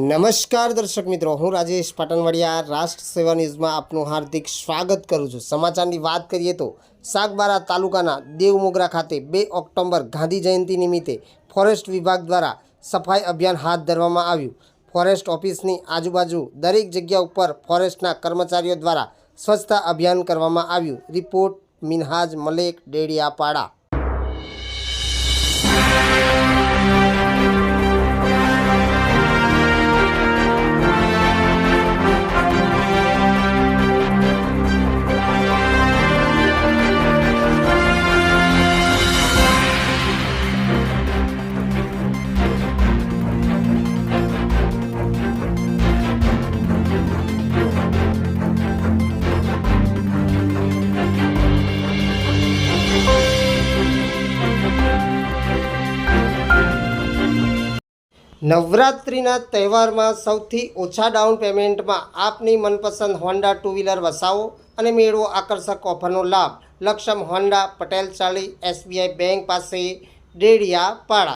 નમસ્કાર દર્શક મિત્રો, હું રાજેશ પાટણવાડિયા રાષ્ટ્ર સેવા ન્યૂઝમાં આપનું હાર્દિક સ્વાગત કરું છું। સમાચારની વાત કરીએ તો સાગબારા તાલુકાના દેવમોગરા ખાતે 2 ઓક્ટોબર ગાંધી જયંતિ નિમિત્તે ફોરેસ્ટ વિભાગ દ્વારા સફાઈ અભિયાન હાથ ધરવામાં આવ્યું। ફોરેસ્ટ ઓફિસની આજુબાજુ દરેક જગ્યા ઉપર ફોરેસ્ટના કર્મચારીઓ દ્વારા સ્વચ્છતા અભિયાન કરવામાં આવ્યું। રિપોર્ટ મિનહાજ મલેક, ડેડિયાપાડા। નવરાત્રિના તહેવારમાં સૌથી ઓછા ડાઉન પેમેન્ટમાં આપની મનપસંદ હોન્ડા ટુ વ્હીલર વસાવો અને મેળવો આકર્ષક ઓફરનો લાભ। લક્ષમ હોન્ડા, પટેલ ચાળી, SBI બેંક પાસે, ડેડિયાપાડા।